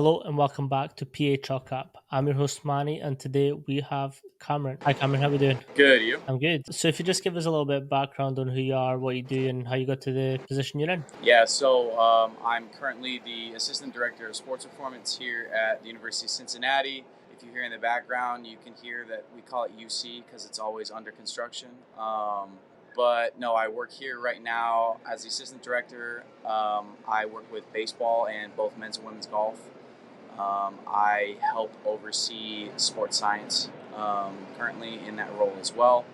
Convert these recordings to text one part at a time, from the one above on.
Hello and welcome back to PA Chalk Up. I'm your host Manny, and today we have Cameron. Hi, Cameron. How are we doing? Good, you? I'm good. So, if you just give us a little bit of background on who you are, what you do, and how you got to the position you're in. Yeah, so I'm currently the Assistant Director of Sports Performance here at the University of Cincinnati. If you hear in the background, you can hear that we call it UC because it's always under construction. But no, I work here right now as the Assistant Director. I work with baseball and both men's and women's golf. I help oversee sports science currently in that role as well.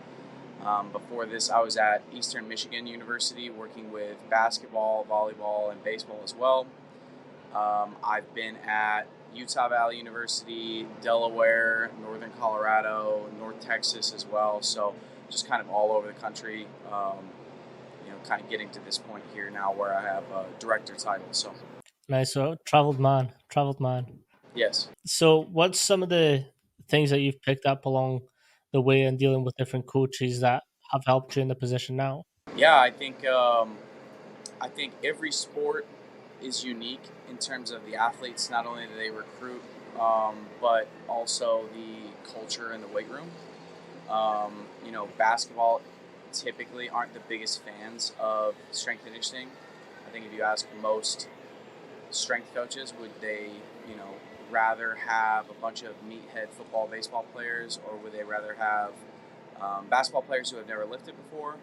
Before this, I was at Eastern Michigan University working with basketball, volleyball, and baseball as well. I've been at Utah Valley University, Delaware, Northern Colorado, North Texas as well. So just kind of all over the country, kind of getting to this point here now where I have a director title. So, Nice. So, traveled man, traveled man. yes. So, what's some of the things that you've picked up along the way in dealing with different coaches that have helped you in the position now? Yeah, I think every sport is unique in terms of the athletes. Not only do they recruit, but also the culture in the weight room. Basketball typically aren't the biggest fans of strength and conditioning. I think if you ask most strength coaches, would they, rather have a bunch of meathead football, baseball players, or would they rather have basketball players who have never lifted before?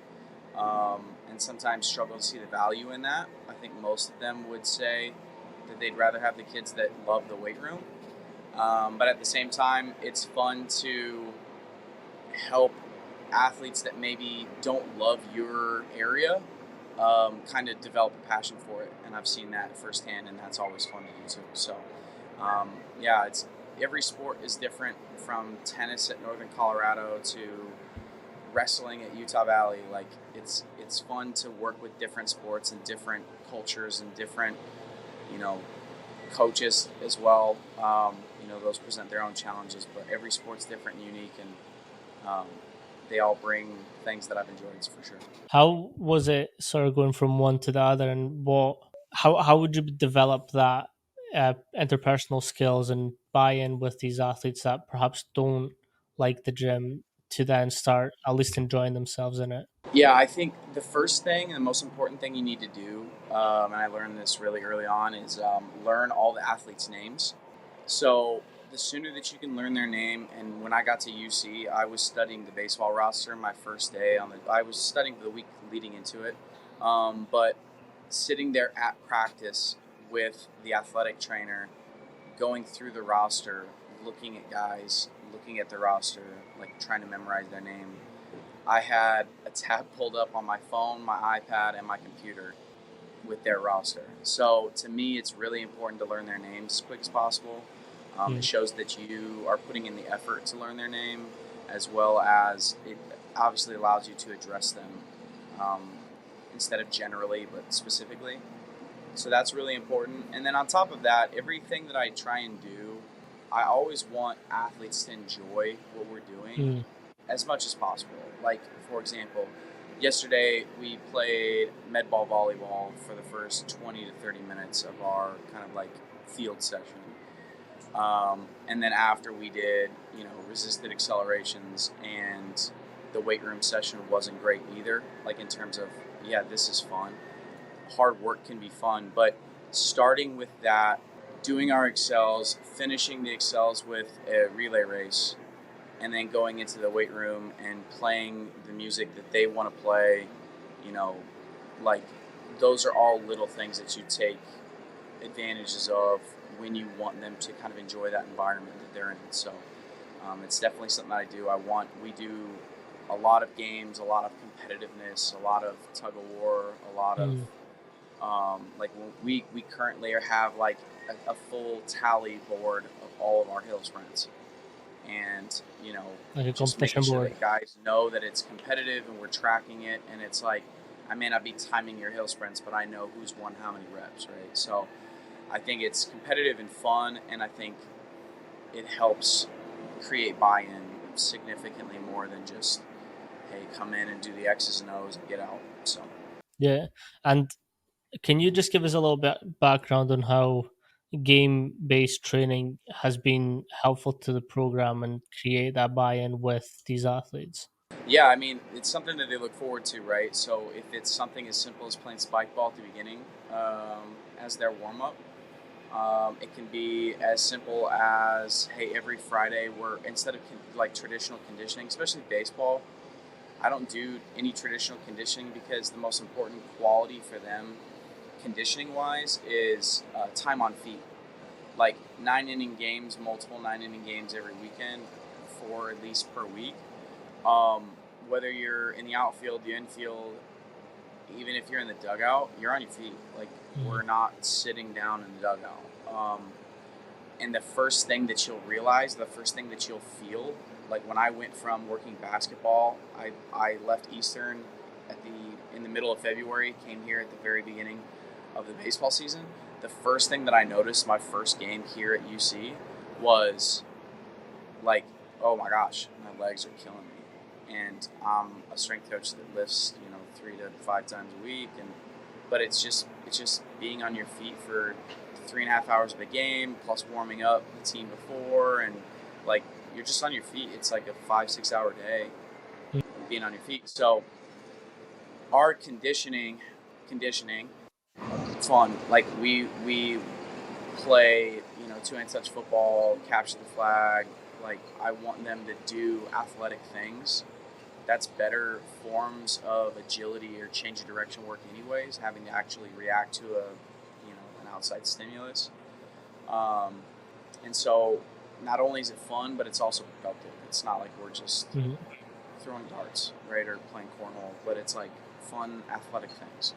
And sometimes struggle to see the value in that. I think most of them would say that they'd rather have the kids that love the weight room. But at the same time, it's fun to help athletes that maybe don't love your area kind of develop a passion for it. And I've seen that firsthand, and that's always fun to do too. So, it's every sport is different, from tennis at Northern Colorado to wrestling at Utah Valley. Like it's fun to work with different sports and different cultures and different, coaches as well. Those present their own challenges, but every sport's different and unique, and they all bring things that I've enjoyed for sure. How was it sort of going from one to the other, and how would you develop that interpersonal skills and buy-in with these athletes that perhaps don't like the gym to then start at least enjoying themselves in it? Yeah, I think the first thing and the most important thing you need to do, and I learned this really early on, is learn all the athletes' names. So the sooner that you can learn their name, and when I got to UC, I was studying the baseball roster my first day I was studying the week leading into it, but sitting there at practice with the athletic trainer, going through the roster, looking at guys, looking at the roster, like trying to memorize their name. I had a tab pulled up on my phone, my iPad, and my computer with their roster. So to me, it's really important to learn their names as quick as possible. It shows that you are putting in the effort to learn their name, as well as it obviously allows you to address them instead of generally, but specifically. So that's really important. And then on top of that, everything that I try and do, I always want athletes to enjoy what we're doing Mm. as much as possible. Like, for example, yesterday we played med ball volleyball for the first 20 to 30 minutes of our kind of like field session. And then after we did, resisted accelerations, and the weight room session wasn't great either. Like in terms of, yeah, this is fun. Hard work can be fun, but starting with that, doing our excels, finishing the excels with a relay race, and then going into the weight room and playing the music that they want to play, like those are all little things that you take advantages of when you want them to kind of enjoy that environment that they're in. So it's definitely something that I do. We do a lot of games, a lot of competitiveness, a lot of tug of war, a lot of Mm. we currently have like a full tally board of all of our hill sprints, and Like a just making competition sure board. that guys know that it's competitive and we're tracking it, and it's like I may not be timing your hill sprints, but I know who's won how many reps, right? So I think it's competitive and fun, and I think it helps create buy-in significantly more than just, hey, come in and do the X's and O's and get out. So Yeah. And can you just give us a little bit background on how game based training has been helpful to the program and create that buy in with these athletes? Yeah, I mean, it's something that they look forward to, right? So if it's something as simple as playing spike ball at the beginning as their warm up, it can be as simple as, hey, every Friday we're instead of like traditional conditioning, especially baseball. I don't do any traditional conditioning because the most important quality for them, conditioning wise, is time on feet. Like 9 inning games, multiple 9 inning games every weekend, 4 at least per week. Um, Whether you're in the outfield, the infield, even if you're in the dugout, you're on your feet. Like Mhm. we're not sitting down in the dugout. And the first thing that you'll realize, the first thing that you'll feel, like when I went from working basketball, I left Eastern in the middle of February, came here at the very beginning of the baseball season. The first thing that I noticed my first game here at UC was like, oh my gosh, my legs are killing me. And I'm a strength coach that lifts, 3 to 5 times a week, but it's just being on your feet for 3.5 hours of a game, plus warming up the team before, and like you're just on your feet. It's like a 5-6 hour day being on your feet. So our conditioning, fun. Like we play, 2-hand touch football, capture the flag. Like I want them to do athletic things. That's better forms of agility or change of direction work anyways, having to actually react to an outside stimulus. Um, and so not only is it fun, but it's also productive. It's not like we're just Mhm. throwing darts, right, or playing cornhole, but it's like fun athletic things.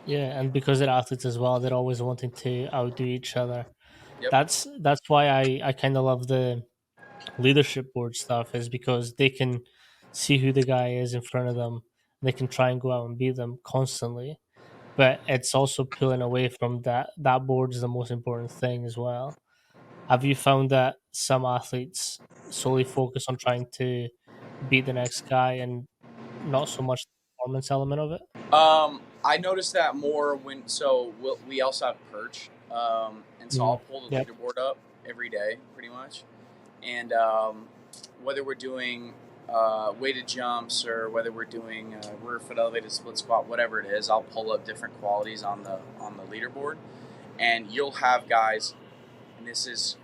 Yeah, and because they're athletes as well, they're always wanting to outdo each other. Yep. That's why I kind of love the leadership board stuff, is because they can see who the guy is in front of them. They can try and go out and beat them constantly, but it's also pulling away from that. That board is the most important thing as well. Have you found that some athletes solely focus on trying to beat the next guy and not so much the performance element of it? I noticed that more we also have perch, and so I'll Mm, pull the yep. leaderboard up every day, pretty much, and whether we're doing weighted jumps or whether we're doing rear foot elevated split squat, whatever it is, I'll pull up different qualities on the leaderboard, and you'll have guys, and this is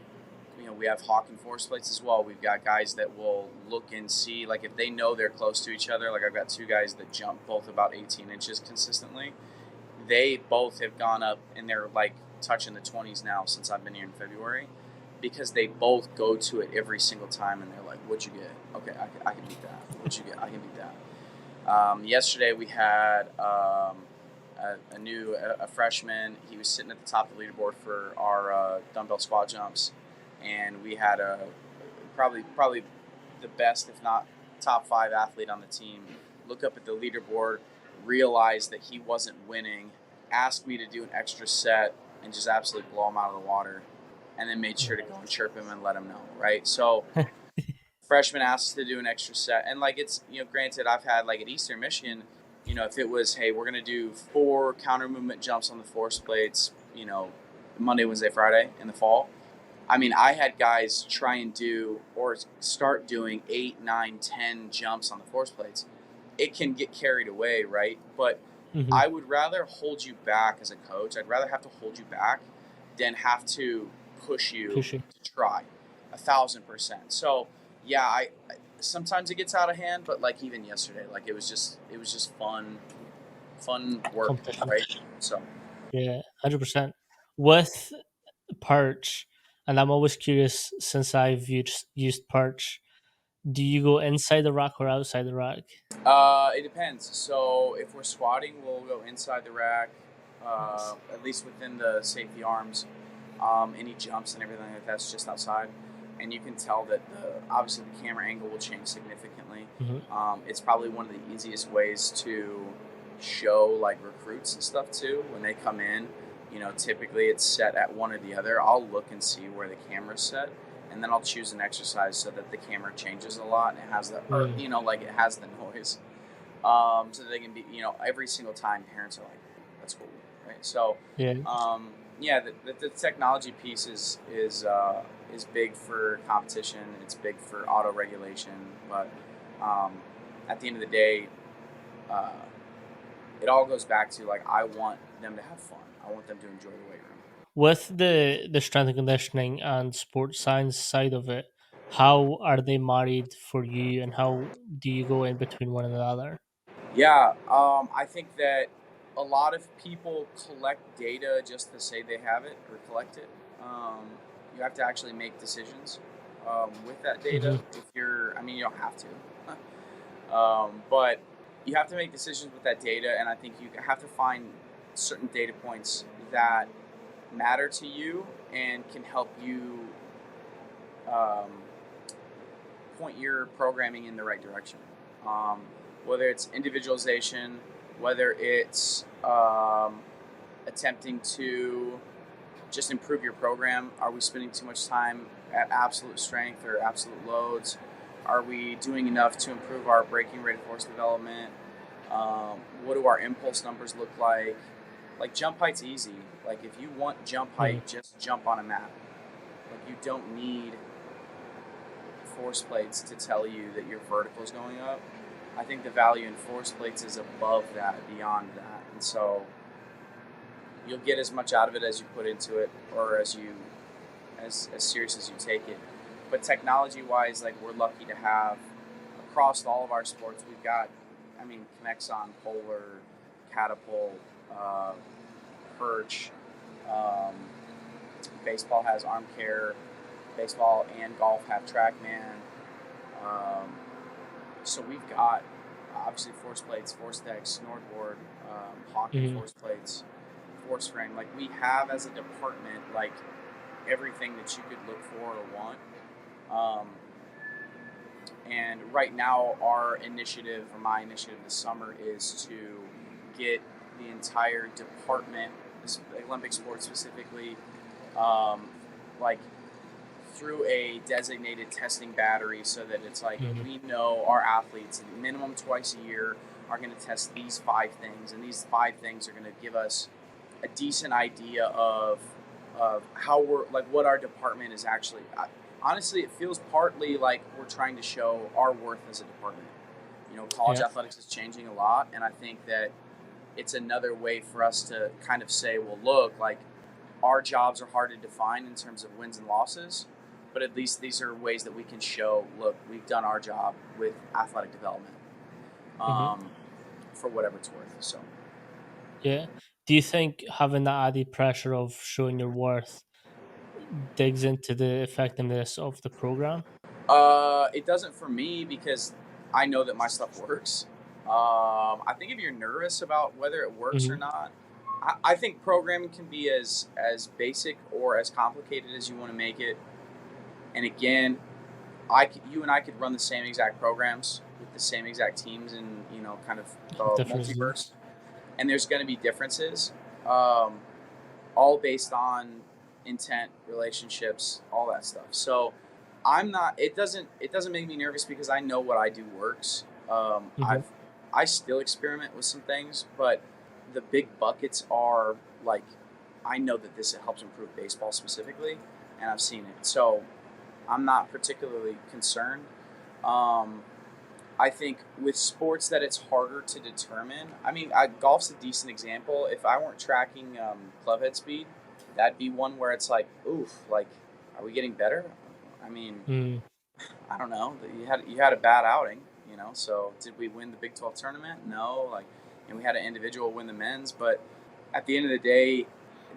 we have hawk and force plates as well. We've got guys that will look and see, like if they know they're close to each other. Like I've got two guys that jump both about 18 inches consistently. They both have gone up and they're like touching the 20s now since I've been here in February, because they both go to it every single time and they're like, "What'd you get? Okay, I can beat that. What'd you get? I can beat that." Yesterday we had a freshman. He was sitting at the top of the leaderboard for our dumbbell squat jumps, and we had a probably the best, if not top 5 athlete on the team, look up at the leaderboard, realize that he wasn't winning, ask me to do an extra set, and just absolutely blow him out of the water, and then made sure to go and chirp him and let him know, right? So freshman asked to do an extra set, and like it's granted, I've had like at Eastern Michigan, if it was, hey, we're gonna do 4 counter movement jumps on the force plates, Monday, Wednesday, Friday in the fall. I mean, I had guys try and do or start doing 8, 9, 10 jumps on the force plates. It can get carried away, right? But Hmm. I would rather hold you back as a coach. I'd rather have to hold you back than have to push you Pushing. to try 1,000%. So yeah, I sometimes it gets out of hand, but like even yesterday, like it was just fun work, Competition. right? So Yeah, 100%. With Perch, and I'm always curious since I've used Perch, do you go inside the rack or outside the rack? It depends. So if we're squatting, we'll go inside the rack, Nice. at least within the safety arms. Any jumps and everything like that's just outside, and you can tell that obviously the camera angle will change significantly. Hmm. It's probably one of the easiest ways to show like recruits and stuff too when they come in. Typically it's set at one or the other. I'll look and see where the camera's set, and then I'll choose an exercise so that the camera changes a lot and it has Mm. like it has the noise, so that they can be, every single time parents are like, "That's cool," right? So, Yeah. um, yeah, the technology piece is big for competition. It's big for auto regulation, but um, at the end of the day, uh, it all goes back to like I want them to have fun. I want them to enjoy the weight room. With the strength and conditioning and sports science side of it, how are they married for you, and how do you go in between one another? Yeah, I think that a lot of people collect data just to say they have it or collect it. Um, you have to actually make decisions with that data. Hmm. If you're, I mean, you don't have to, but you have to make decisions with that data, and I think you have to find certain data points that matter to you and can help you um, point your programming in the right direction. Um, whether it's individualization, whether it's attempting to just improve your program. Are we spending too much time at absolute strength or absolute loads? Are we doing enough to improve our braking rate of force development? What do our impulse numbers look like? Like jump height's easy. Like if you want jump Hmm. height, just jump on a mat. Like you don't need force plates to tell you that your vertical is going up. I think the value in force plates is above that, beyond that, and so you'll get as much out of it as you put into it, or as serious as you take it. But technology wise, like we're lucky to have across all of our sports, we've got, I mean, Connexon, Polar, Catapult, uh, Perch. Um, baseball has Arm Care. Baseball and golf have TrackMan. Um, so we've got obviously force plates, force decks, snortboard, hockey Hmm. force plates, force frame. Like we have as a department, like everything that you could look for or want. Um, and right now, our initiative, or my initiative this summer, is to get the entire department, Olympic sports specifically, um, like through a designated testing battery so that it's like Hmm. we know our athletes minimum twice a year are going to test these five things, and these five things are going to give us a decent idea of how we're like what our department is actually. Honestly, it feels partly like we're trying to show our worth as a department. You know, college Yeah. athletics is changing a lot, and I think that it's another way for us to kind of say, well, look, like our jobs are hard to define in terms of wins and losses, but at least these are ways that we can show, look, we've done our job with athletic development, Hmm. um, for whatever it's worth. So, Yeah. Do you think having that added pressure of showing your worth digs into the effectiveness of the program? it doesn't for me because I know that my stuff works. I think if you're nervous about whether it works or Hmm. not, I think programming can be as basic or as complicated as you want to make it. And again, you and I could run the same exact programs with the same exact teams in kind of the Differences. multiverse, and there's going to be differences, um, all based on intent, relationships, all that stuff. So I'm not. It doesn't make me nervous because I know what I do works. Hmm. I still experiment with some things, but the big buckets are like I know that this helps improve baseball specifically, and I've seen it. So I'm not particularly concerned. Um, I think with sports that it's harder to determine. I mean, golf's a decent example. If I weren't tracking clubhead speed, that'd be one where it's like, oof, like, are we getting better? I mean, Mm. I don't know. You had a bad outing, So did we win the Big 12 tournament? No. Like, and we had an individual win the men's, but at the end of the day,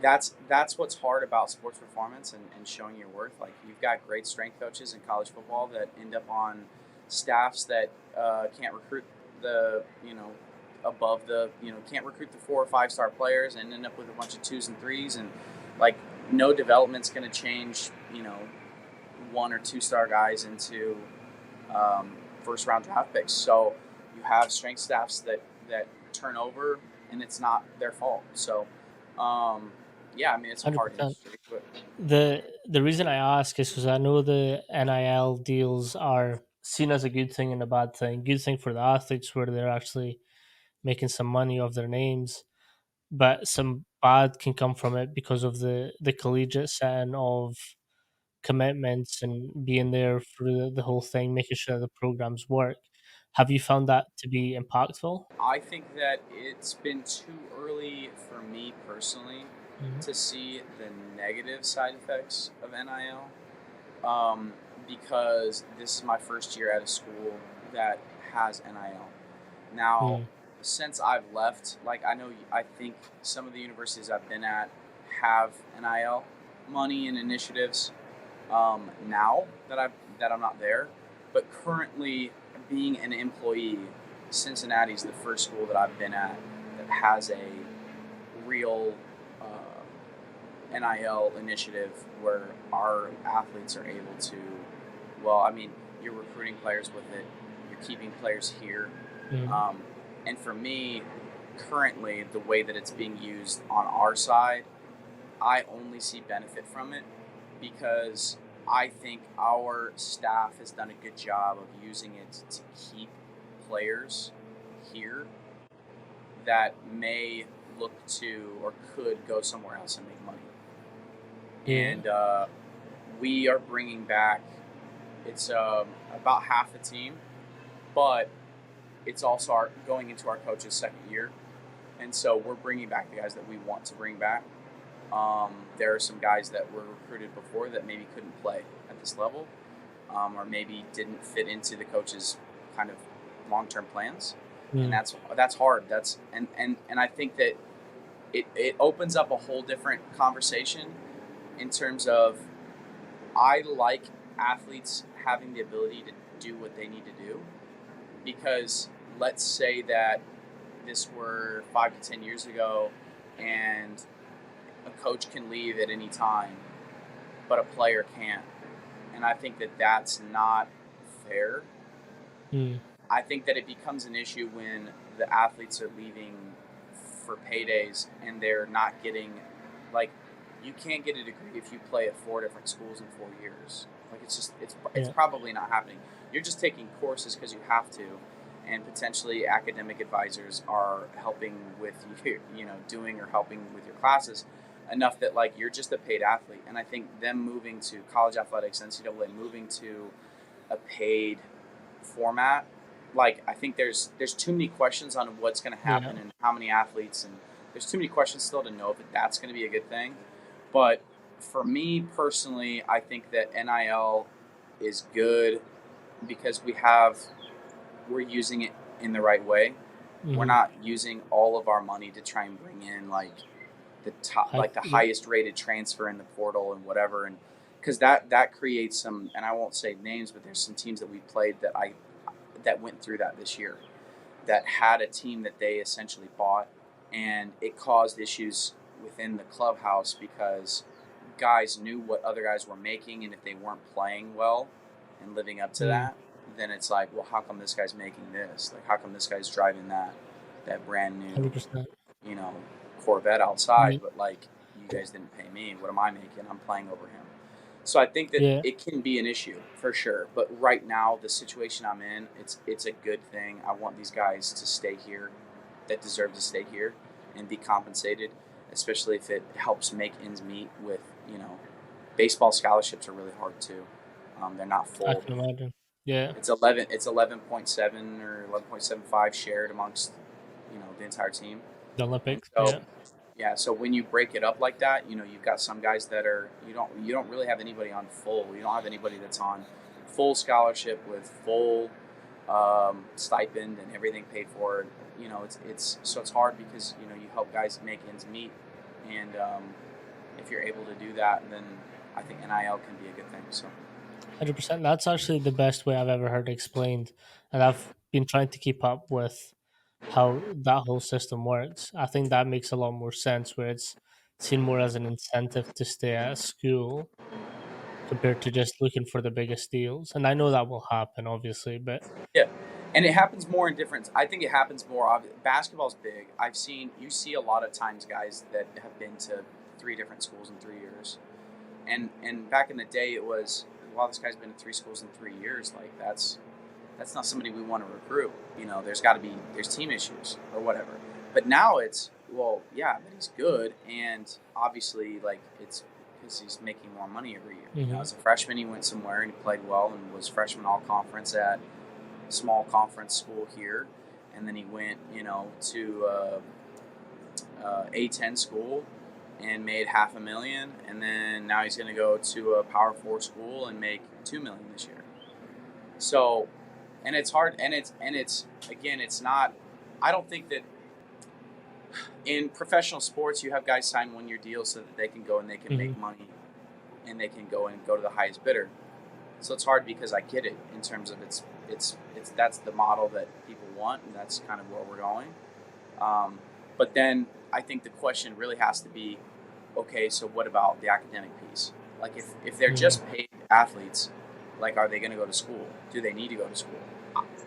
that's what's hard about sports performance and showing your worth. Like you've got great strength coaches in college football that end up on staffs that can't recruit the above the can't recruit the 4 or 5 star players and end up with a bunch of twos and threes and like no development's going to change 1 or 2 star guys into first round draft picks. So you have strength staffs that turn over, and it's not their fault. So um, yeah, I mean it's a hard 100%. industry, but The reason I ask is because I know the NIL deals are seen as a good thing and a bad thing. Good thing for the athletes where they're actually making some money off their names, but some bad can come from it because of the collegiate setting of commitments and being there for the whole thing, making sure the programs work. Have you found that to be impactful? I think that it's been too early for me personally Mhm. to see the negative side effects of NIL, because this is my first year at a school that has NIL. Now, Mm. since I've left, like I think some of the universities I've been at have NIL money and initiatives. Now that I'm not there, but currently being an employee, Cincinnati is the first school that I've been at that has a real NIL initiative where our athletes are able to. Well, I mean, you're recruiting players with it, you're keeping players here, Mhm. um, and for me, currently the way that it's being used on our side, I only see benefit from it because I think our staff has done a good job of using it to keep players here that may look to or could go somewhere else and make money. Yeah. And we are bringing back, it's about half the team, but it's also going into our coach's second year. And so we're bringing back the guys that we want to bring back. There are some guys that were recruited before that maybe couldn't play at this level, or maybe didn't fit into the coach's kind of long-term plans, and Mm. that's hard. And I think that it opens up a whole different conversation in terms of I like athletes having the ability to do what they need to do because let's say that this were 5 to 10 years ago and a coach can leave at any time, but a player can't. And I think that that's not fair. Mm. I think that it becomes an issue when the athletes are leaving for paydays and they're not getting, like, you can't get a degree if you play at 4 different schools in 4 years. Like, it's Yeah. probably not happening. You're just taking courses because you have to, and potentially academic advisors are helping with doing or helping with your classes enough that like you're just a paid athlete. And I think them moving to college athletics, NCAA moving to a paid format, like I think there's too many questions on what's going to Yeah. happen and how many athletes, and there's too many questions still to know if that's going to be a good thing. But for me personally, I think that NIL is good because we're using it in the right way. We're Mhm. not using all of our money to try and bring in like the Yeah. highest rated transfer in the portal and whatever, and because that creates some, and I won't say names, but there's some teams that we played that went through that this year that had a team that they essentially bought, and it caused issues within the clubhouse because guys knew what other guys were making, and if they weren't playing well and living up to Mm. that, then it's like, well, how come this guy's making this? Like, how come this guy's driving that brand new, 100%. you know, Corvette outside, but like you guys didn't pay me. What am I making? I'm playing over him. So I think that Yeah. it can be an issue for sure. But right now, the situation I'm in, it's a good thing. I want these guys to stay here, that deserve to stay here, and be compensated, especially if it helps make ends meet with baseball scholarships are really hard too. They're not I full. can imagine. Yeah. It's 11.7 or 11.75 shared amongst the entire team. The And Olympics. so, Yeah. yeah, so when you break it up like that, you've got some guys that are you don't really have anybody on full. You don't have anybody that's on full scholarship with full stipend and everything paid for. It's hard because you help guys make ends meet, and if you're able to do that, then I think NIL can be a good thing. So 100%. That's actually the best way I've ever heard explained. And I've been trying to keep up with how that whole system works. I think that makes a lot more sense where it's seen more as an incentive to stay at school compared to just looking for the biggest deals. And I know that will happen, obviously, but yeah, and it happens more in different. I think it happens more. Basketball's big. You see a lot of times guys that have been to 3 different schools in 3 years. And back in the day, it was, wow, this guy's been to 3 schools in 3 years. Like that's not somebody we want to recruit. There's got to be there's team issues or whatever. But now it's well, yeah, but he's good, and obviously, like, it's because he's making more money every year. You know, Hmm. as a freshman, he went somewhere and he played well and was freshman all conference at a small conference school here, and then he went, to A10 school and made $500,000, and then now he's going to go to a Power Four school and make $2 million this year. So, and it's hard, and it's again, it's not. I don't think that in professional sports you have guys sign 1 year deals so that they can go and they can Hmm. make money and they can go and go to the highest bidder. So it's hard because I get it in terms of it's that's the model that people want, and that's kind of where we're going. Um, but then I think the question really has to be, okay, so what about the academic piece? Like if they're Hmm. just paid athletes, like are they going to go to school? Do they need to go to school?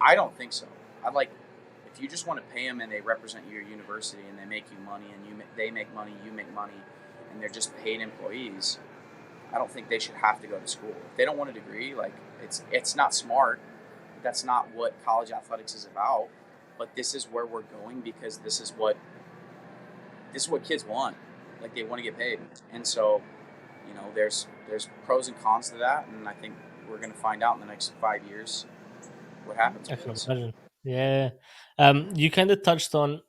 I don't think so. I like if you just want to pay them and they represent your university and they make you money and they make money, you make money, and they're just paid employees. I don't think they should have to go to school. If they don't want a degree, like it's not smart. That's not what college athletics is about. But this is where we're going because this is what kids want. Like they want to get paid, and so there's pros and cons to that, and I think we're going to find out in the next 5 years what happens I with can it. So, imagine. Yeah. You kind of touched on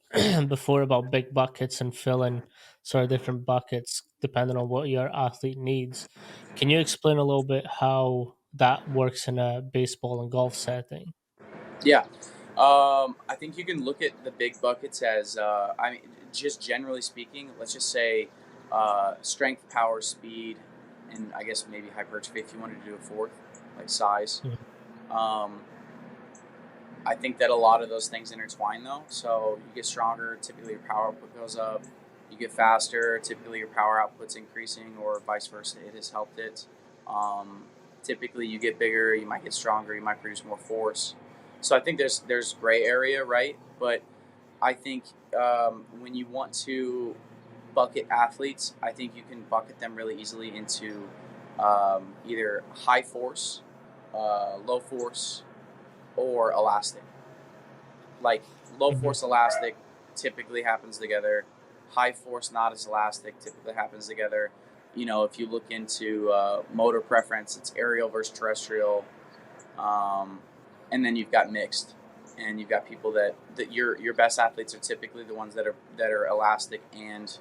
before about big buckets and filling sort of different buckets depending on what your athlete needs. Can you explain a little bit how that works in a baseball and golf setting? yeah, I think you can look at the big buckets as I mean, just generally speaking. Let's just say strength, power, speed, and I guess maybe hypertrophy if you wanted to do a fourth, like size. Mhm. Um, I think that a lot of those things intertwine though. So you get stronger, typically your power output goes up. You get faster, typically your power output's increasing, or vice versa. It has helped it. Um, Typically you get bigger, you might get stronger, you might produce more force. So I think there's gray area, right? But I think when you want to bucket athletes, I think you can bucket them really easily into either high force, low force, or elastic. Like low Mhm. force elastic typically happens together. High force not as elastic typically happens together. If you look into motor preference, it's aerial versus terrestrial, um, and then you've got mixed, and you've got people that your best athletes are typically the ones that are elastic and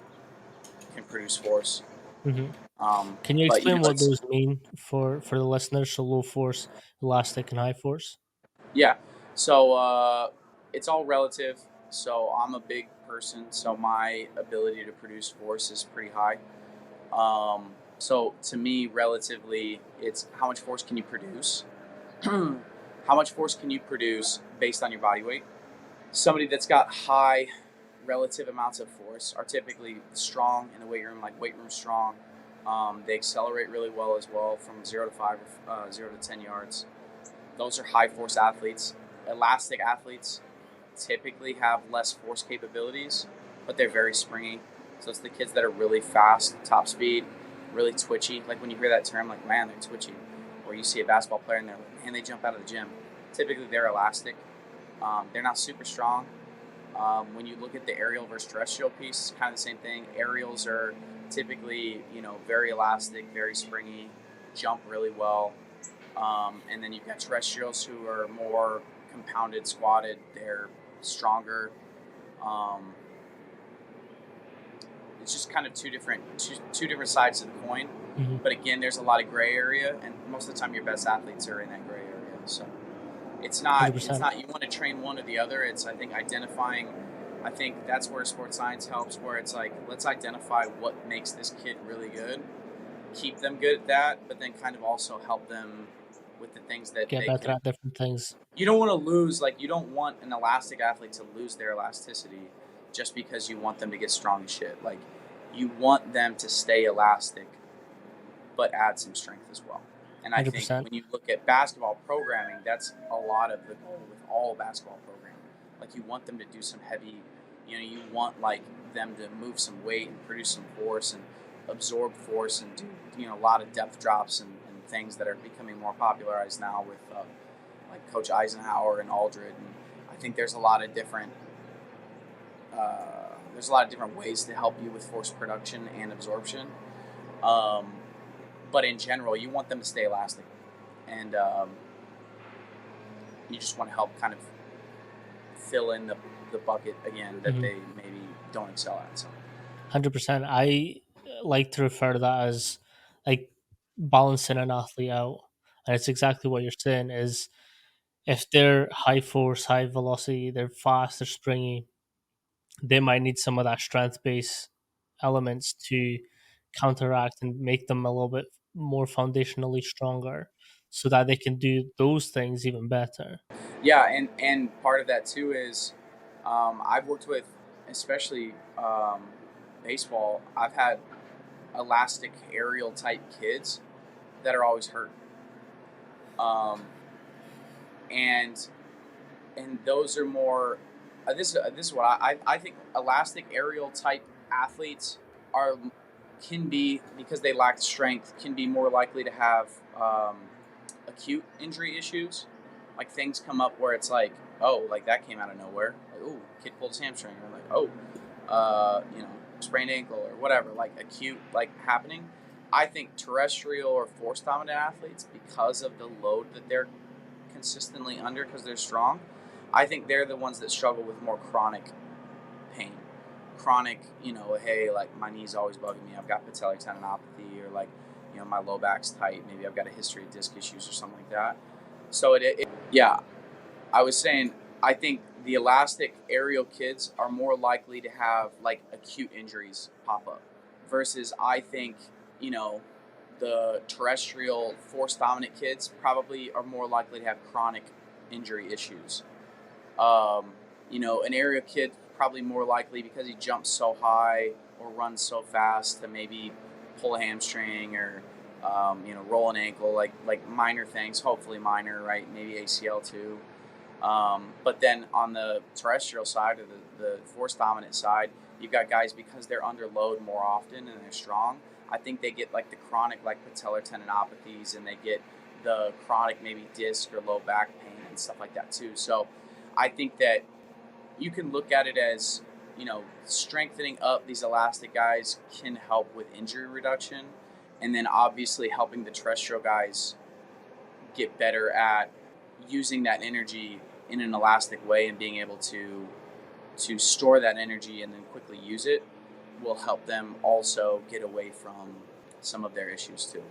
can produce force. Mhm. Um, Can you but explain what it's those mean for the listeners? So low force, elastic, and high force. Yeah. So it's all relative. So I'm a big person, so my ability to produce force is pretty high. So to me, relatively, it's how much force can you produce? How much force can you produce based on your body weight? Somebody that's got high relative amounts of force are typically strong in the weight room, like weight room strong. They accelerate really well as well from 0 to 5, 0 to 10 yards. Those are high force athletes. Elastic athletes typically have less force capabilities, but they're very springy. So it's the kids that are really fast, top speed, really twitchy. Like when you hear that term, like, man, they're twitchy. Or you see a basketball player and they're like, man, they jump out of the gym. Typically, they're elastic. They're not super strong. When you look at the aerial versus terrestrial piece, it's kind of the same thing. Aerials are typically, very elastic, very springy, jump really well. And then you've got terrestrials who are more compounded, squatted. They're stronger. Um, it's just kind of two different sides of the coin. Hmm. But again, there's a lot of gray area, and most of the time, your best athletes are in that gray area. So it's not it's 100%. not you want to train one or the other. It's I think identifying. I think that's where sports science helps. Where it's like let's identify what makes this kid really good, keep them good at that, but then kind of also help them with the things that Get they better can. at different things. You don't want to lose, like, you don't want an elastic athlete to lose their elasticity just because you want them to get strong as shit. Like, you want them to stay elastic, but add some strength as well. And I think 100%. when you look at basketball programming, that's a lot of the goal with all basketball programming. Like, you want them to do some heavy, you want, like, them to move some weight and produce some force and absorb force and do, a lot of depth drops and things that are becoming more popularized now with, like Coach Eisenhower and Aldred, and I think there's there's a lot of different ways to help you with force production and absorption. Um, but in general, you want them to stay elastic, and you just want to help kind of fill in the bucket again that Mhm. they maybe don't excel at. So 100%. I like to refer to that as like balancing an athlete out. And it's exactly what you're saying is if they're high force, high velocity, they're fast, they're springy, they might need some of that strength based elements to counteract and make them a little bit more foundationally stronger so that they can do those things even better. yeah, and part of that too is I've worked with, especially baseball. I've had elastic aerial type kids that are always hurt, um, and those are more. This is what I think elastic aerial type athletes are can be, because they lack strength, can be more likely to have acute injury issues. Like things come up where it's like, oh, like that came out of nowhere. Like, oh, kid pulled his hamstring, or like, oh, sprained ankle or whatever. Like acute, like happening. I think terrestrial or force dominant athletes, because of the load that they're consistently under, because they're strong, I think they're the ones that struggle with more chronic pain. Chronic, hey, like my knee's always bugging me. I've got patellar tendinopathy, or like, my low back's tight. Maybe I've got a history of disc issues or something like that. So yeah, I was saying, I think the elastic aerial kids are more likely to have like acute injuries pop up, versus I think, you know, the terrestrial force dominant kids probably are more likely to have chronic injury issues. An aerial kid probably more likely, because he jumps so high or runs so fast, to maybe pull a hamstring, or roll an ankle, like minor things, hopefully minor, right? Maybe ACL too. But then on the terrestrial side, or the force dominant side, you've got guys, because they're under load more often and they're strong. I think they get like the chronic, like patellar tendinopathies, and they get the chronic maybe disc or low back pain and stuff like that too. So I think that you can look at it as, strengthening up these elastic guys can help with injury reduction, and then obviously helping the terrestrial guys get better at using that energy in an elastic way, and being able to store that energy and then quickly use it will help them also get away from some of their issues too.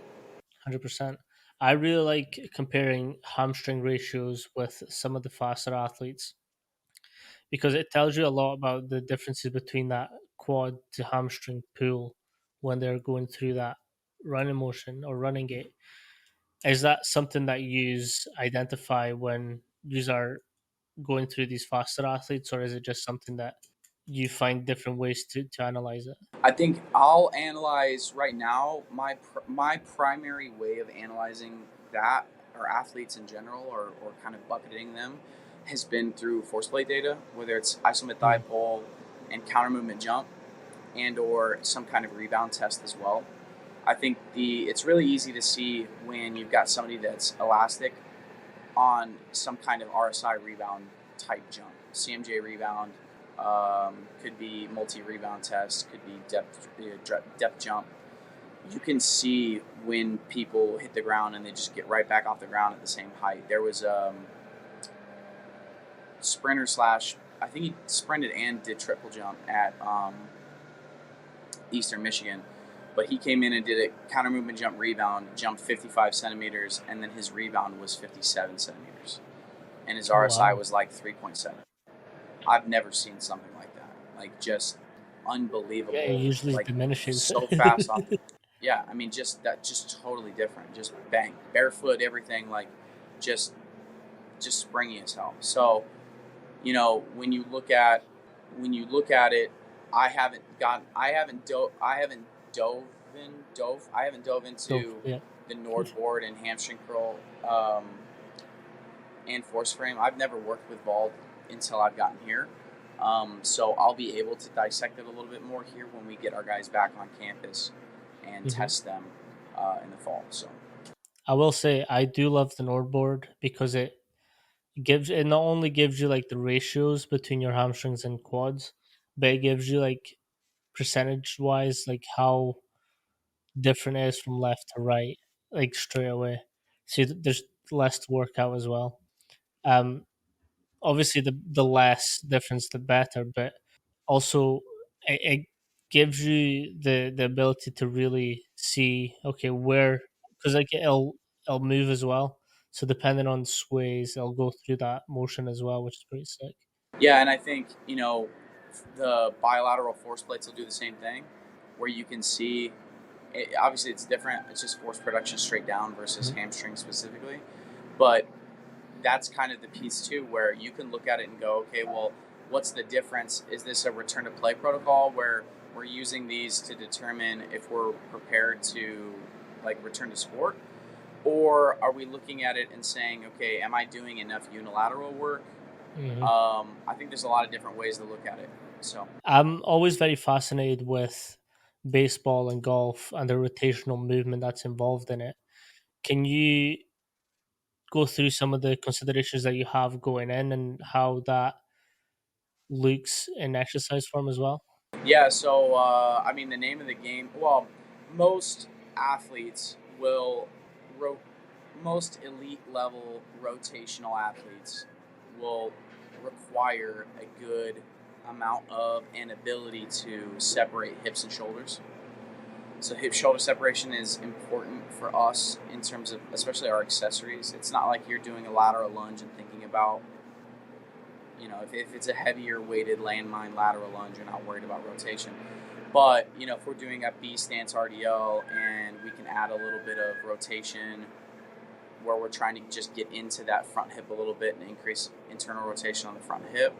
100%. I really like comparing hamstring ratios with some of the faster athletes because it tells you a lot about the differences between that quad to hamstring pull when they're going through that running motion or running gait. Is that something that you identify when you are going through these faster athletes, or is it just something that you find different ways to analyze it? I think I'll analyze right now. My primary way of analyzing that, or athletes in general, or kind of bucketing them, has been through force plate data, whether it's isomet thigh Mm. pull and counter movement jump, and or some kind of rebound test as well. I think it's really easy to see when you've got somebody that's elastic on some kind of RSI rebound type jump, CMJ rebound, could be multi rebound test, could be depth jump. You can see when people hit the ground and they just get right back off the ground at the same height. There was sprinter slash, I think he sprinted and did triple jump at Eastern Michigan, but he came in and did a counter movement jump rebound, jumped 55 centimeters, and then his rebound was 57 centimeters, and his Oh RSI wow! was like 3.7. I've never seen something like that. Like, just Yeah, it unbelievable. usually Like, diminishes. so fast off. Yeah, I mean, just totally different. Just bang, barefoot, everything, like, just springy as hell. So, when you look at it, I haven't dove Dove, into yeah. the Nord board and hamstring curl, and force frame. I've never worked with Vault until I've gotten here. So I'll be able to dissect it a little bit more here when we get our guys back on campus and Mhm. test them in the fall. So I will say I do love the Nord board because it not only gives you like the ratios between your hamstrings and quads, but it gives you like percentage wise, like how different it is from left to right, like straight away. So there's less to work out as well. Um, Obviously, the less difference, the better, but also it gives you the ability to really see, okay, where, because like it'll move as well. So depending on sways, it'll go through that motion as well, which is pretty sick. Yeah, and I think the bilateral force plates will do the same thing, where you can see. Obviously, it's different. It's just force production straight down versus Mhm. hamstring specifically, but that's kind of the piece too, where you can look at it and go, okay, well, what's the difference? Is this a return to play protocol where we're using these to determine if we're prepared to like return to sport, or are we looking at it and saying, okay, am I doing enough unilateral work? Mhm. I think there's a lot of different ways to look at it. So I'm always very fascinated with baseball and golf and the rotational movement that's involved in it. Can you go through some of the considerations that you have going in and how that looks in exercise form as well? yeah, so I mean, the name of the game. Well, most athletes will ro- most elite level rotational athletes will require a good amount of and ability to separate hips and shoulders. So hip shoulder separation is important for us in terms of especially our accessories. It's not like you're doing a lateral lunge and thinking about, if it's a heavier weighted landmine lateral lunge, you're not worried about rotation. But, if we're doing a B stance RDL and we can add a little bit of rotation where we're trying to just get into that front hip a little bit and increase internal rotation on the front hip,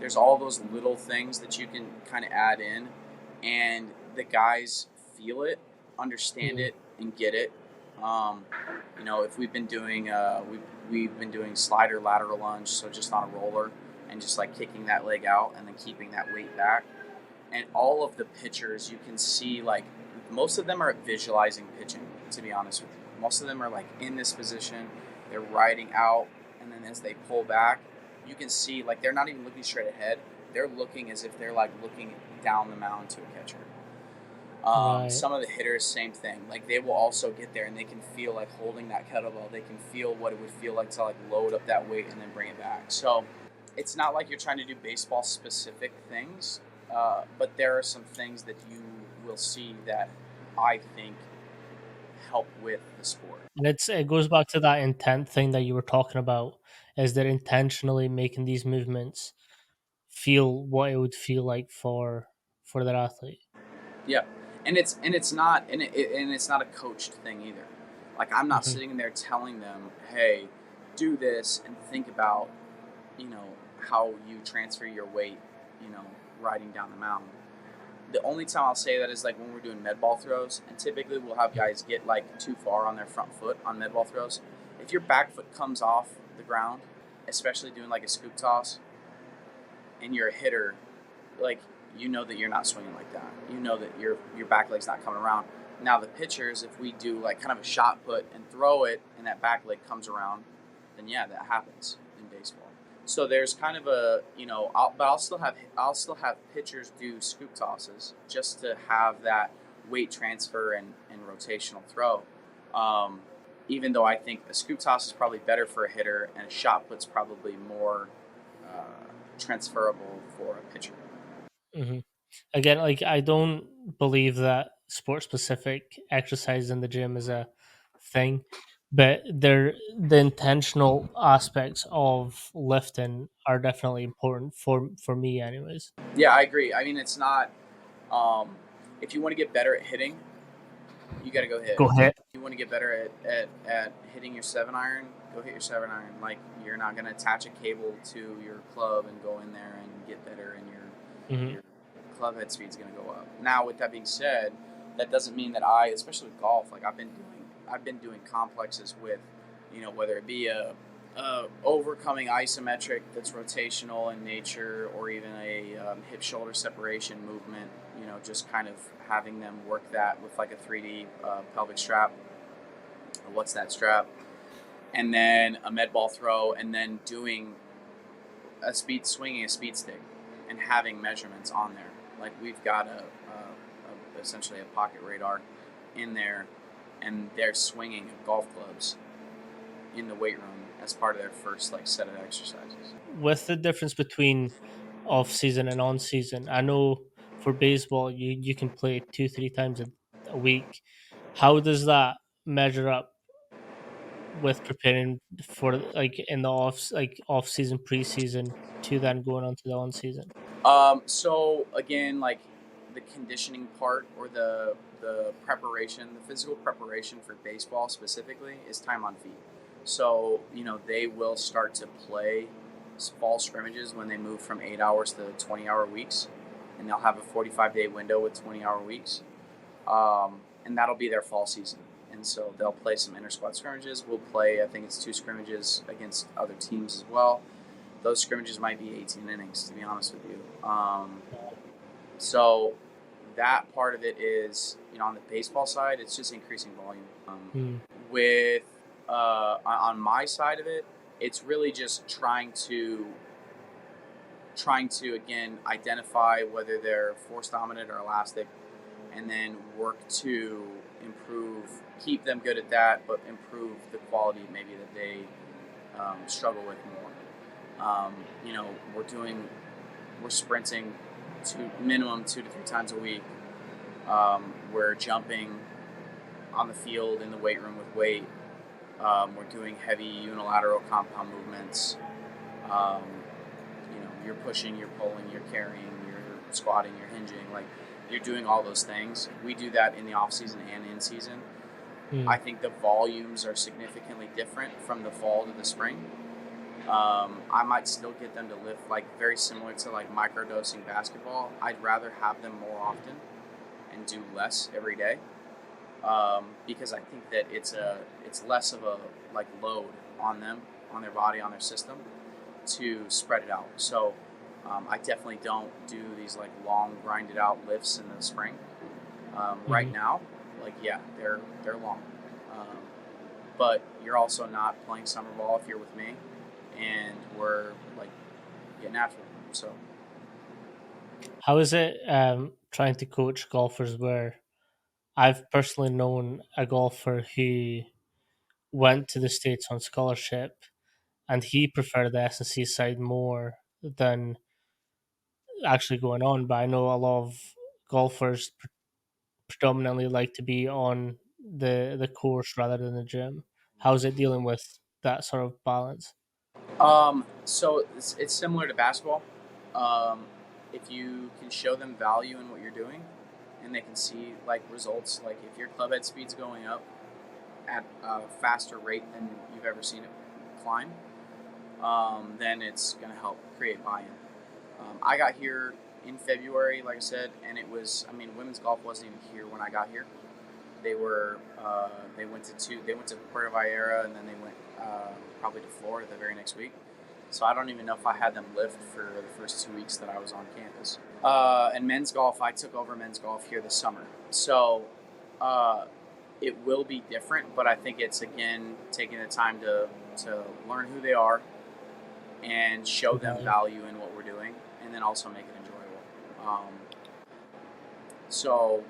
there's all those little things that you can kind of add in, and the guys feel it, understand Mhm. it, and get it. Um, if we've been doing slider lateral lunge, so just on a roller and just like kicking that leg out and then keeping that weight back. And all of the pitchers, you can see like most of them are visualizing pitching. To be honest with you, most of them are like in this position, they're riding out, and then as they pull back, you can see like they're not even looking straight ahead. They're looking as if they're like looking down the mound to a catcher. Right. Some of the hitters, same thing. Like they will also get there and they can feel like holding that kettlebell. They can feel what it would feel like to like load up that weight and then bring it back. So it's not like you're trying to do baseball specific things, but there are some things that you will see that I think help with the sport. And it goes back to that intent thing that you were talking about, is they're intentionally making these movements feel what it would feel like for their athlete. Yeah, and it's not and it's not a coached thing either. Like I'm not Hmm. sitting there telling them, "Hey, do this and think about you know how you transfer your weight, you know, riding down the mountain." The only time I'll say that is like when we're doing med ball throws, and typically we'll have guys get like too far on their front foot on med ball throws. If your back foot comes off the ground, especially doing like a scoop toss, and you're a hitter, like you know that you're not swinging like that. You know that your back leg's not coming around. Now the pitchers, if we do like kind of a shot put and throw it, and that back leg comes around, then yeah, that happens in baseball. So there's kind of a but I'll still have pitchers do scoop tosses just to have that weight transfer and rotational throw. Um, Even though I think a scoop toss is probably better for a hitter and a shot put's probably more transferable for a pitcher. Hmm. Again, like I don't believe that sport specific exercise in the gym is a thing, but the intentional aspects of lifting are definitely important for me, anyways. Yeah, I agree. I mean, it's not. Um, if you want to get better at hitting, you got to go hit. Go ahead. If you want to get better at hitting your 7 iron, go hit your 7 iron. Like you're not going to attach a cable to your club and go in there and get better, and Hmm. your club head speed's going to go up. Now, with that being said, that doesn't mean that I, especially with golf, like I've been doing complexes with, whether it be a overcoming isometric that's rotational in nature, or even a hip shoulder separation movement. Just kind of having them work that with like a 3D pelvic strap. What's that strap? And then a med ball throw, and then doing swinging a speed stick, and having measurements on there. Like we've got essentially a pocket radar in there, and they're swinging golf clubs in the weight room as part of their first like set of exercises. With the difference between off season and on season, I know for baseball you can play 2 3 times a week. How does that measure up with preparing for like in the off season, preseason to then going on to the on season? So again, like the conditioning part or the preparation, the physical preparation for baseball specifically is time on feet. So they will start to play fall scrimmages when they move from 8 hours to 20-hour weeks, and they'll have a 45-day window with 20-hour weeks, and that'll be their fall season. And so they'll play some inter squad scrimmages. We'll play, I think it's 2 scrimmages against other teams as well. Those scrimmages might be 18 innings, to be honest with you. So that part of it is, on the baseball side, it's just increasing volume. With on my side of it, it's really just trying to again identify whether they're force dominant or elastic, and then work to keep them good at that, but improve the quality maybe that they struggle with more. We're sprinting to minimum 2 to 3 times a week. We're jumping on the field in the weight room with weight. We're doing heavy unilateral compound movements. You're pushing, you're pulling, you're carrying, you're squatting, you're hinging. Like you're doing all those things. We do that in the off season and in season. I think the volumes are significantly different from the fall to the spring. I might still get them to lift like very similar to like microdosing basketball. I'd rather have them more often and do less every day, because I think that it's less of a like load on them, on their body, on their system to spread it out. So I definitely don't do these like long grinded out lifts in the spring. Right now, like they're long, but you're also not playing summer ball if you're with me, and we're like getting after them. So How is it trying to coach golfers where I've personally known a golfer who went to the States on scholarship and he preferred the S&C side more than actually going on. But I know a lot of golfers predominantly like to be on the course rather than the gym. How's it dealing with that sort of balance? so it's similar to basketball. Um, if you can show them value in what you're doing, and they can see like results, like if your club head speed's going up at a faster rate than you've ever seen it climb, then it's going to help create buy-in. I got here in February, like I said, and women's golf wasn't even here when I got here. They were they went to Puerto Vallarta, and then they went probably to Florida the very next week. So I don't even know if I had them lift for the first 2 weeks that I was on campus. And men's golf, I took over men's golf here this summer. So it will be different, but I think it's again taking the time to learn who they are and show them value in what we're doing, and then also make it enjoyable. So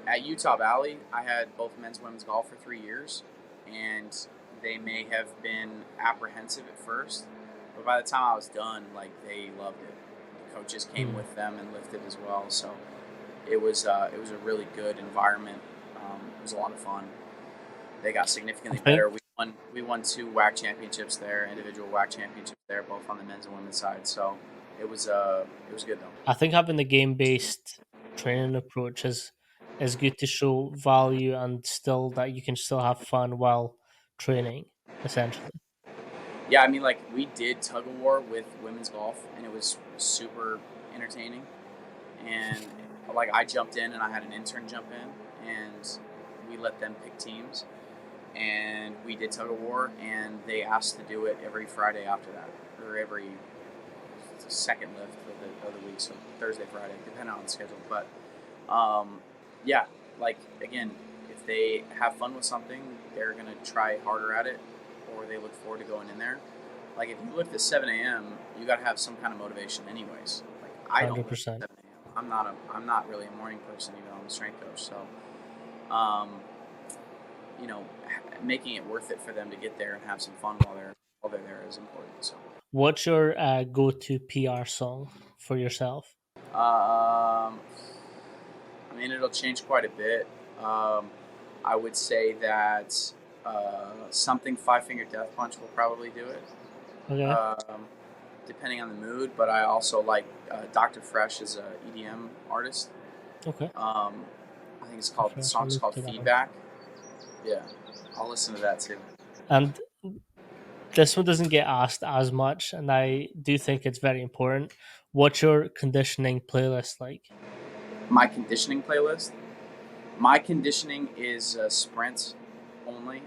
at Utah Valley, I had both men's and women's golf for 3 years, and they may have been apprehensive at first, but by the time I was done, like they loved it. The coaches came with them and lifted as well, so it was a really good environment. It was a lot of fun. They got significantly better. We won 2 WAC championships there, individual WAC championships there, both on the men's and women's side. So it was good though. I think having the game based training approach is good to show value and still that you can still have fun while training, essentially. Yeah, I mean, like we did tug of war with women's golf, and it was super entertaining. And like I jumped in, and I had an intern jump in, and we let them pick teams, and we did tug of war, and they asked to do it every Friday after that, or every second lift of the week, so Thursday, Friday, depending on the schedule. But yeah, like again, if they have fun with something, they're gonna try harder at it, or they look forward to going in there. Like if you lift at 7 a.m., you got to have some kind of motivation, anyways. Like I don't wake up 100%. at 7 a.m. I'm not really a morning person, even though I'm a strength coach. So, um, making it worth it for them to get there and have some fun while they're there is important. So, What's your go-to PR song for yourself? um, I mean, it'll change quite a bit. I would say that something Five Finger Death Punch will probably do it, Okay. um, depending on the mood. But I also like Dr. Fresh as a EDM artist. Okay. Um, I think the Refresh. I'll song's look called to that one. Feedback. Yeah, I'll listen to that too. And this one doesn't get asked as much, and I do think it's very important. What's your conditioning playlist like? My conditioning playlist. My conditioning is sprints only.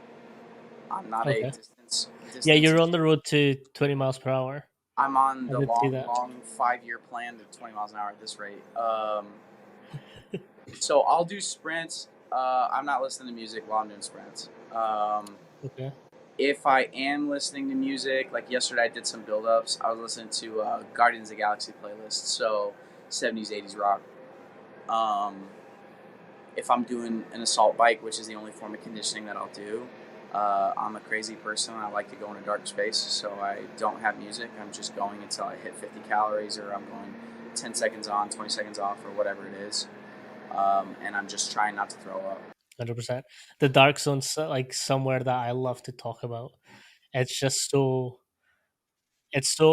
I'm not a Okay. Yeah, distance. you're on the road to 20 miles per hour. I'm on I the did see long that. long 5 year plan to 20 miles an hour at this rate. So I'll do sprints. I'm not listening to music while I'm doing sprints. Okay. If I am listening to music, like yesterday, I did some build ups. I was listening to Guardians of the Galaxy playlist, so 70s, 80s rock. Um, if I'm doing an assault bike, which is the only form of conditioning that I'll do, I'm a crazy person. I like to go in a dark space, so I don't have music. I'm just going until I hit 50 calories, or I'm going 10 seconds on, 20 seconds off, or whatever it is. And I'm just trying not to throw up. 100%. The dark zone's like somewhere that I love to talk about. It's just so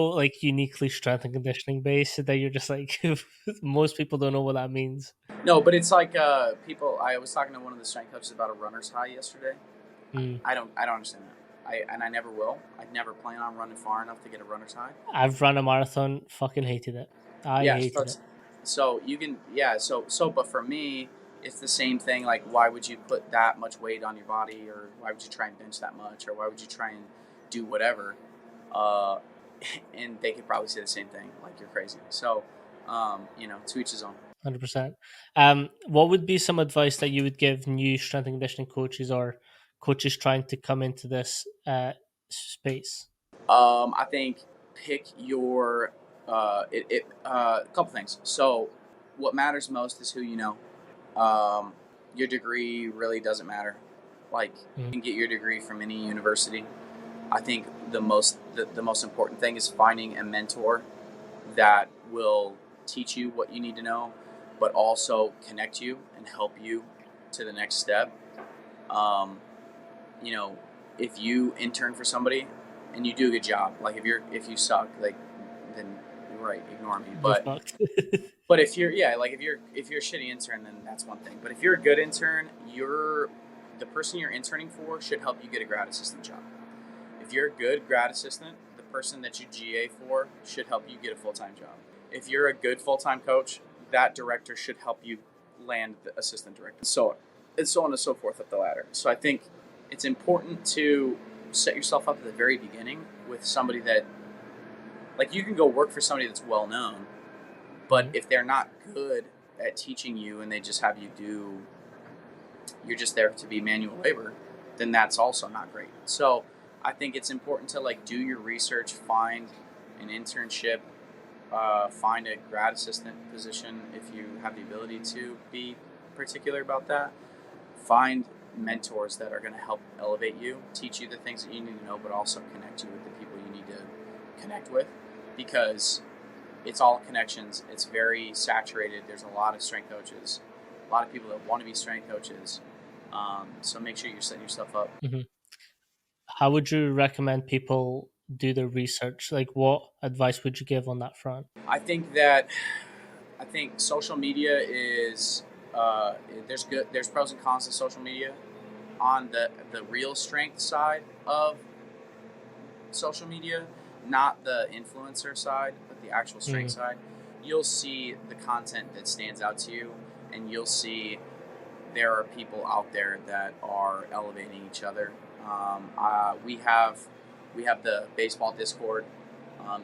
like uniquely strength and conditioning based that you're just like most people don't know what that means. No, but it's like people. I was talking to one of the strength coaches about a runner's high yesterday. Mm. I don't understand that. I never will. I never plan on running far enough to get a runner's high. I've run a marathon, fucking hated it. I Yeah, so hated it. it's so you can yeah but for me it's the same thing. Like, why would you put that much weight on your body, or why would you try and bench that much, or why would you try and do whatever? Uh, and they could probably say the same thing, like, you're crazy. So, to each his own. 100%. What would be some advice that you would give new strength and conditioning coaches or coaches trying to come into this space? I think pick your a couple things. So, what matters most is who you know. Um, your degree really doesn't matter. Like, you Mm. can get your degree from any university. I think the most important thing is finding a mentor that will teach you what you need to know, but also connect you and help you to the next step. Um, you know, if you intern for somebody and you do a good job, like, if you suck, like, then right, ignore me. You're fucked. But if you're yeah, like, if you're a shitty intern, then that's one thing. But if you're a good intern, the person you're interning for should help you get a grad assistant job. If you're a good grad assistant, the person that you GA for should help you get a full time job. If you're a good full time coach, that director should help you land the assistant director. So and so on and so forth up the ladder. So I think it's important to set yourself up at the very beginning with somebody that, like, you can go work for somebody that's well known, but Mhm. if they're not good at teaching you and they just have you you're just there to be manual labor, then that's also not great. So I think it's important to, like, do your research, find an internship, find a grad assistant position if you have the ability to be particular about that. Find mentors that are going to help elevate you, teach you the things that you need to know, but also connect you with the people you need to connect with, because it's all connections. It's very saturated. There's a lot of strength coaches, a lot of people that want to be strength coaches. So make sure you're setting yourself up. Mhm. How would you recommend people do their research? Like, what advice would you give on that front? I think that I think social media is there's pros and cons to social media. On the real strength side of social media, not the influencer side, but the actual strength Mm. side, you'll see the content that stands out to you, and you'll see there are people out there that are elevating each other. We have the baseball Discord.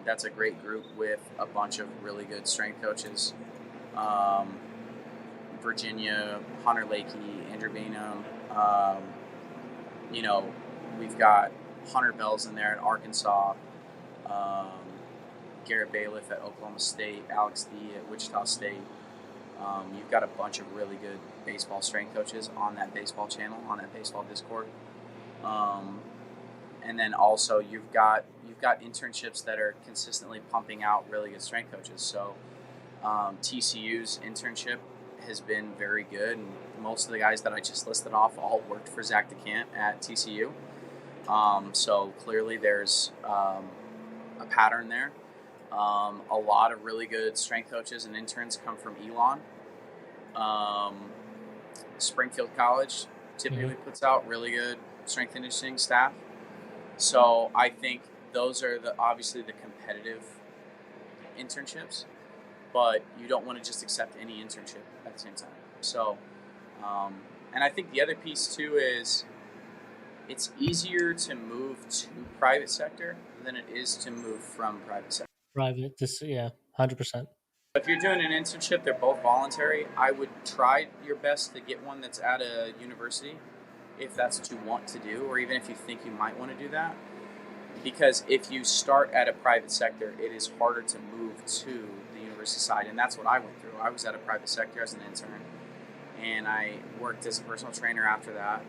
That's a great group with a bunch of really good strength coaches. Um, Virginia, Hunter Lakey, Andrew Bainham. You know, we've got Hunter Bells in there in Arkansas. Um, Garrett Bailiff at Oklahoma State, Alex D at Wichita State. You've got a bunch of really good baseball strength coaches on that baseball channel, on that baseball Discord. Um, and then also you've got internships that are consistently pumping out really good strength coaches. So TCU's internship has been very good, and most of the guys that I just listed off all worked for Zach DeCant at TCU. So clearly there's a pattern there. A lot of really good strength coaches and interns come from Elon. Um, Springfield College Hmm. typically puts out really good strength and conditioning staff. So I think those are obviously the competitive internships, but you don't want to just accept any internship at the same time. So, and I think the other piece too is it's easier to move to private sector than it is to move from private sector. Private, this, yeah, 100%. If you're doing an internship, they're both voluntary. I would try your best to get one that's at a university if that's what you want to do, or even if you think you might want to do that. Because if you start at a private sector, it is harder to move to the university side. And that's what I went through. I was at a private sector as an intern, and I worked as a personal trainer after that.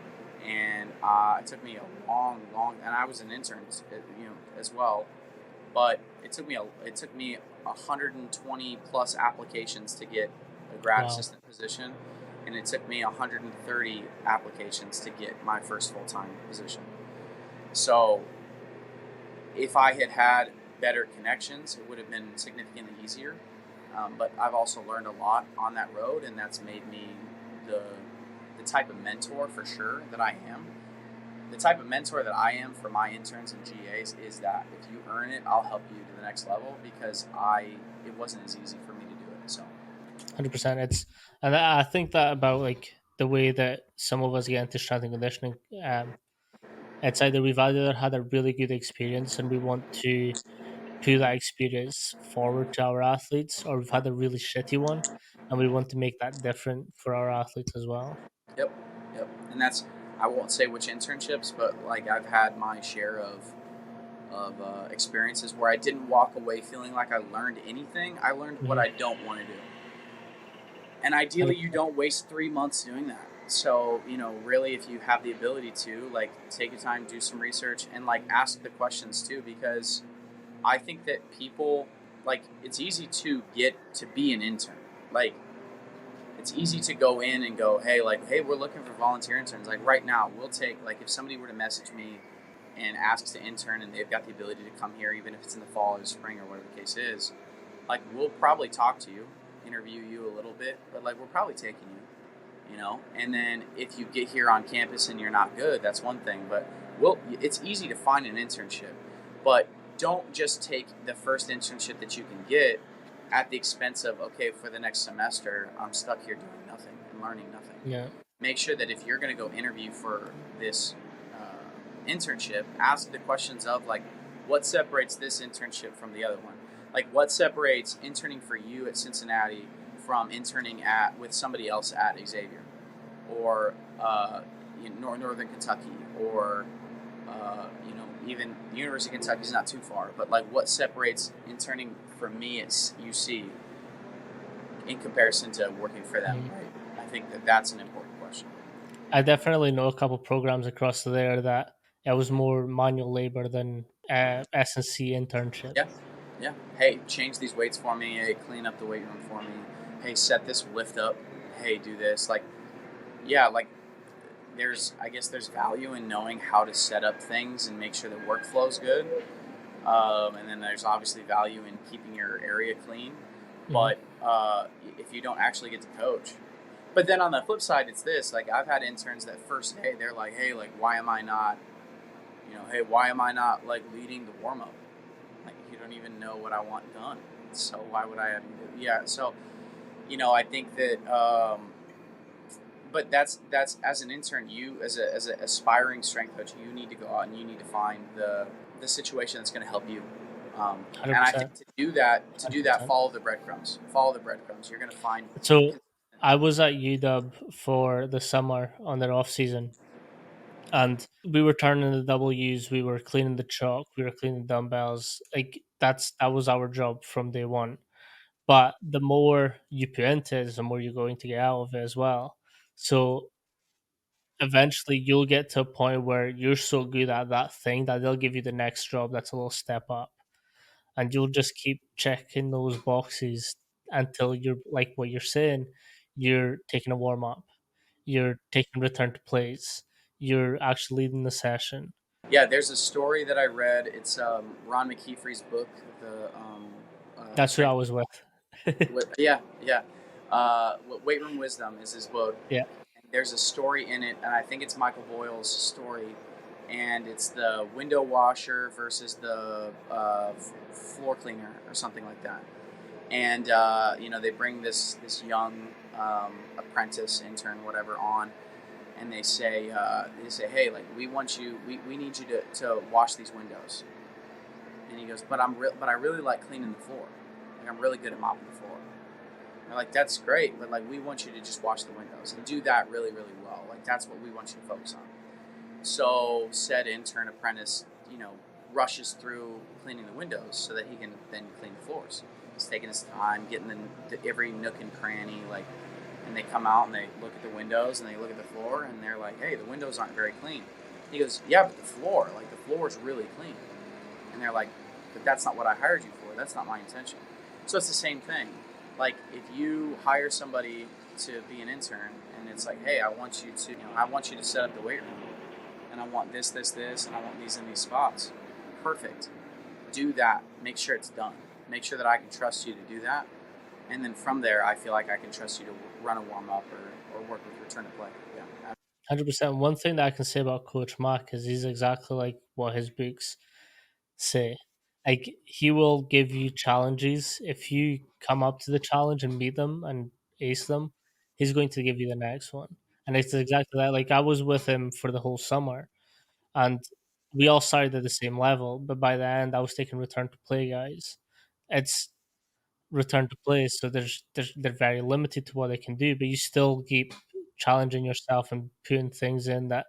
And it took me a long, and I was an intern, as well. But it took me 120 plus applications to get a grad Wow. assistant position, and it took me 130 applications to get my first full time position. So if I had had better connections, it would have been significantly easier. But I've also learned a lot on that road, and that's made me the the type of mentor for sure that I am. The type of mentor that I am for my interns and GAs is that if you earn it, I'll help you to the next level because it wasn't as easy for me to do it. So 100%. And I think that about like the way that some of us get into strength and conditioning. It's either we've either had a really good experience and we want to put that experience forward to our athletes, or we've had a really shitty one and we want to make that different for our athletes as well. yep, yep, and that's I won't say which internships, but like I've had my share of experiences where I didn't walk away feeling like I learned anything. I learned what Hmm. I don't want to do. And ideally, you 100%. don't waste 3 months doing that. So, really, if you have the ability to, like, take your time, do some research, and, like, ask the questions too, because I think that people, like, it's easy to get to be an intern. Like, it's easy to go in and go, hey, we're looking for volunteer interns. Like, right now, we'll take, like, if somebody were to message me and asks to intern and they've got the ability to come here, even if it's in the fall or spring or whatever the case is, like we'll probably talk to you, interview you a little bit, but like we're probably taking you. And then if you get here on campus and you're not good, that's one thing. But it's easy to find an internship, but don't just take the first internship that you can get at the expense of okay, for the next semester I'm stuck here doing nothing and learning nothing. Yeah. Make sure that if you're going to go interview for this internship, ask the questions of like, what separates this internship from the other one? Like, what separates interning for you at Cincinnati from interning at with somebody else at Xavier, or in Northern Kentucky, or even the University of Kentucky is not too far. But like, what separates interning for me at UC in comparison to working for them? Mhm. Right. I think that that's an important question. I definitely know a couple programs across there that it was more manual labor than S&C internship. Yeah. Yeah. Hey, change these weights for me. Hey, clean up the weight room for me. Hey, set this lift up. Hey, do this. Like, yeah, like I guess there's value in knowing how to set up things and make sure the workflow's good. And then there's obviously value in keeping your area clean. Hmm. But if you don't actually get to coach, but then on the flip side, it's this. Like I've had interns that first day, they're like, hey, like why am I not, hey, why am I not like leading the warm up? Like you don't even know what I want done. So why would I have you do? Yeah. So I think that. But that's as an intern, you as an aspiring strength coach, you need to go out and you need to find the situation that's going to help you. And I 100%. think to do that, 100%. follow the breadcrumbs. Follow the breadcrumbs. You're going to find. So I was at UW for the summer on their off season, and we were turning the W's, we were cleaning the chalk, we were cleaning the dumbbells. Like that was our job from day one. But the more you put into it, the more you're going to get out of it as well. So eventually you'll get to a point where you're so good at that thing that they'll give you the next job that's a little step up. And you'll just keep checking those boxes until you're like what you're saying, you're taking a warm up, you're taking return to plays, you're actually leading the session. Yeah, there's a story that I read. It's Ron McKeefery's book, the That's who I strength. was with. Yeah, yeah. Weight Room Wisdom is his book. Yeah, There's a story in it, and I think it's Michael Boyle's story, and it's the window washer versus the floor cleaner or something like that. And they bring this young apprentice, intern, whatever, on, and they say, hey, like we need you to wash these windows. And he goes, but I really like cleaning the floor. Like I'm really good at mopping the floor. And like that's great, but like we want you to just wash the windows and do that really, really well. Like that's what we want you to focus on. So said intern apprentice, rushes through cleaning the windows so that he can then clean the floors. He's taking his time, getting every nook and cranny, like, and they come out and they look at the windows and they look at the floor and they're like, hey, the windows aren't very clean. He goes, yeah, but the floor is really clean. And they're like, but that's not what I hired you for. That's not my intention. So it's the same thing. Like if you hire somebody to be an intern and it's like, hey, I want you to set up the weight room and I want this, and I want these in these spots. Perfect. Do that. Make sure it's done. Make sure that I can trust you to do that. And then from there, I feel like I can trust you to run a warm up or work with return to play. Yeah. 100%. One thing that I can say about Coach Mark is he's exactly like what his books say. Like he will give you challenges. If you come up to the challenge and meet them and ace them, he's going to give you the next one. And it's exactly that. Like I was with him for the whole summer, and we all started at the same level. But by the end, I was taking return to play guys. It's return to play, so they're very limited to what they can do. But you still keep challenging yourself and putting things in that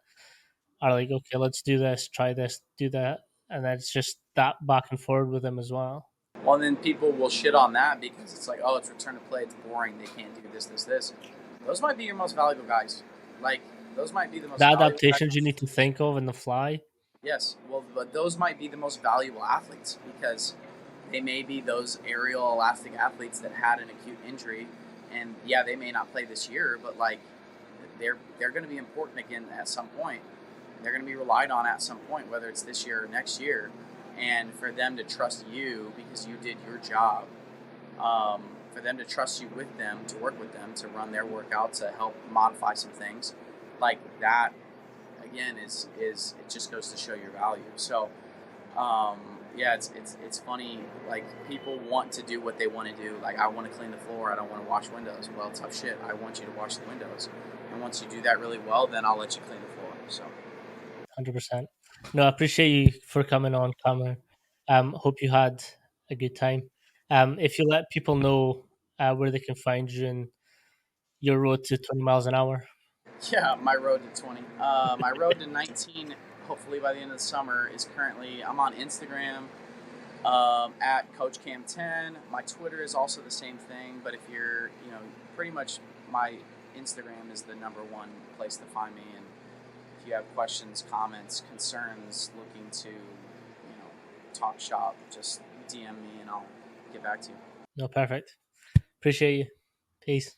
are like, okay, let's do this, try this, do that, and then it's just that back and forward with them as well. Well, then people will shit on that because it's like, oh, it's return to play. It's boring. They can't do this. Those might be your most valuable guys. Like, those might be the The most valuable adaptations you guys. need to think of in the fly. Yes. Well, but those might be the most valuable athletes because they may be those aerial elastic athletes that had an acute injury. And yeah, they may not play this year, but like, they're going to be important again at some point. They're going to be relied on at some point, whether it's this year or next year. And for them to trust you because you did your job, for them to trust you with them, to work with them, to run their workout, to help modify some things, like that, again, is it just goes to show your value. So, yeah, it's funny. Like people want to do what they want to do. Like I want to clean the floor. I don't want to wash windows. Well, tough shit. I want you to wash the windows, and once you do that really well, then I'll let you clean the floor. So. 100%. No, I appreciate you for coming on, Cameron. Hope you had a good time. If you let people know where they can find you and your road to 20 miles an hour. Yeah, my road to 20. My road to 19, hopefully by the end of the summer, is currently, I'm on Instagram at CoachCam10. My Twitter is also the same thing, but if you're, pretty much my Instagram is the number one place to find me. And if you have questions, comments, concerns, looking to, talk shop, just DM me and I'll get back to you. No, perfect. Appreciate you. Peace.